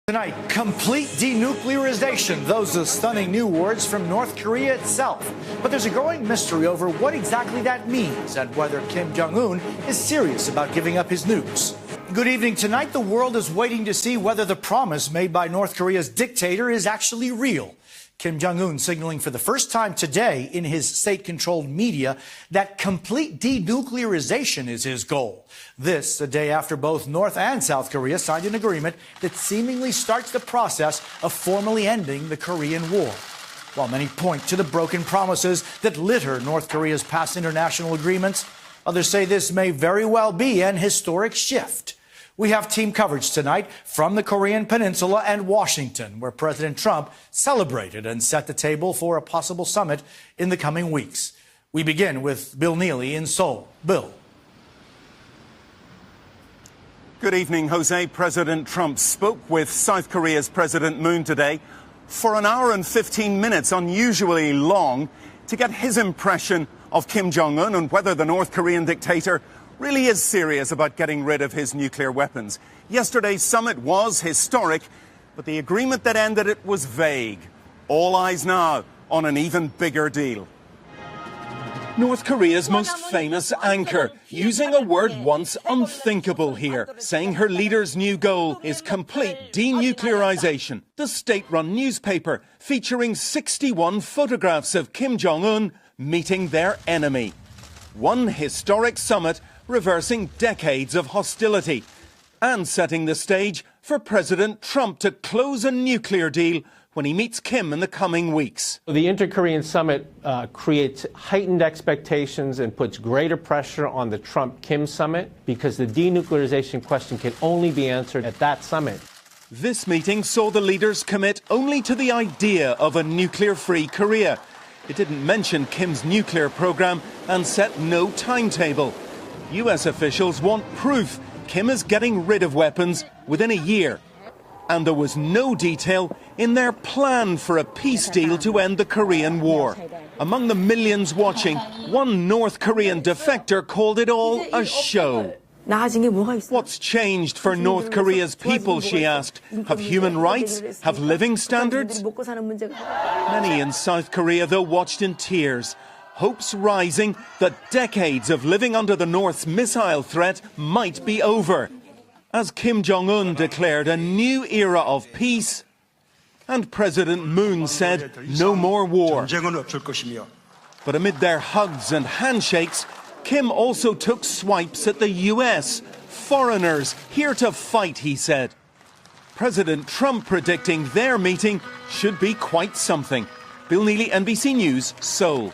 Tonight, complete denuclearization. Those are stunning new words from North Korea itself. But there's a growing mystery over what exactly that means and whether Kim Jong-un is serious about giving up his nukes. Good evening. Tonight, the world is waiting to see whether the promise made by North Korea's dictator is actually real. Kim Jong-un signaling for the first time today in his state-controlled media that complete denuclearization is his goal. This, a day after both North and South Korea signed an agreement that seemingly starts the process of formally ending the Korean War. While many point to the broken promises that litter North Korea's past international agreements, others say this may very well be an historic shift. We have team coverage tonight from the Korean Peninsula and Washington, where President Trump celebrated and set the table for a possible summit in the coming weeks. We begin with Bill Neely in Seoul. Bill. Good evening, Jose. President Trump spoke with South Korea's President Moon today for an hour and 15 minutes, unusually long, to get his impression of Kim Jong-un and whether the North Korean dictator really is serious about getting rid of his nuclear weapons. Yesterday's summit was historic, but the agreement that ended it was vague. All eyes now on an even bigger deal. North Korea's most famous anchor, using a word once unthinkable here, saying her leader's new goal is complete denuclearization. The state-run newspaper featuring 61 photographs of Kim Jong-un meeting their enemy. One historic summit reversing decades of hostility and setting the stage for President Trump to close a nuclear deal when he meets Kim in the coming weeks. The Inter-Korean summit creates heightened expectations and puts greater pressure on the Trump-Kim summit because the denuclearization question can only be answered at that summit. This meeting saw the leaders commit only to the idea of a nuclear-free Korea. It didn't mention Kim's nuclear program and set no timetable. U.S. officials want proof Kim is getting rid of weapons within a year. And there was no detail in their plan for a peace deal to end the Korean War. Among the millions watching, one North Korean defector called it all a show. What's changed for North Korea's people, she asked. Have human rights? Have living standards? Many in South Korea, though, watched in tears, hopes rising that decades of living under the North's missile threat might be over, as Kim Jong-un declared a new era of peace and President Moon said no more war. But amid their hugs and handshakes, Kim also took swipes at the U.S. Foreigners here to fight, he said. President Trump predicting their meeting should be quite something. Bill Neely, NBC News, Seoul.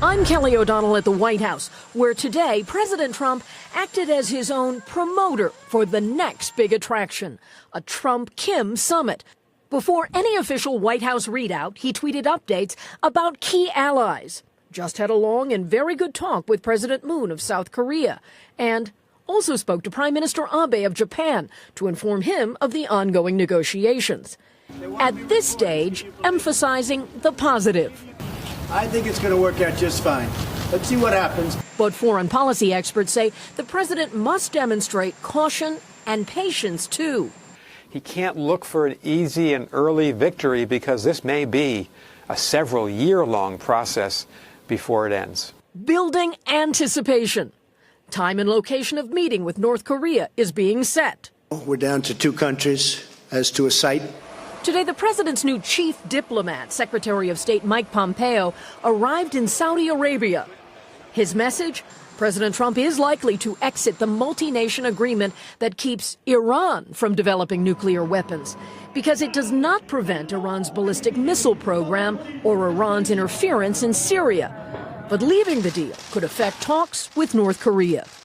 I'm Kelly O'Donnell at the White House, where today President Trump acted as his own promoter for the next big attraction, a Trump-Kim summit. Before any official White House readout, he tweeted updates about key allies. Just had a long and very good talk with President Moon of South Korea, and also spoke to Prime Minister Abe of Japan to inform him of the ongoing negotiations. At this stage, emphasizing the positive. I think it's going to work out just fine. Let's see what happens. But foreign policy experts say the president must demonstrate caution and patience, too. He can't look for an easy and early victory because this may be a several-year-long process before it ends. Building anticipation. Time and location of meeting with North Korea is being set. We're down to 2 countries as to a site. Today, the president's new chief diplomat, Secretary of State Mike Pompeo, arrived in Saudi Arabia. His message? President Trump is likely to exit the multi-nation agreement that keeps Iran from developing nuclear weapons because it does not prevent Iran's ballistic missile program or Iran's interference in Syria. But leaving the deal could affect talks with North Korea.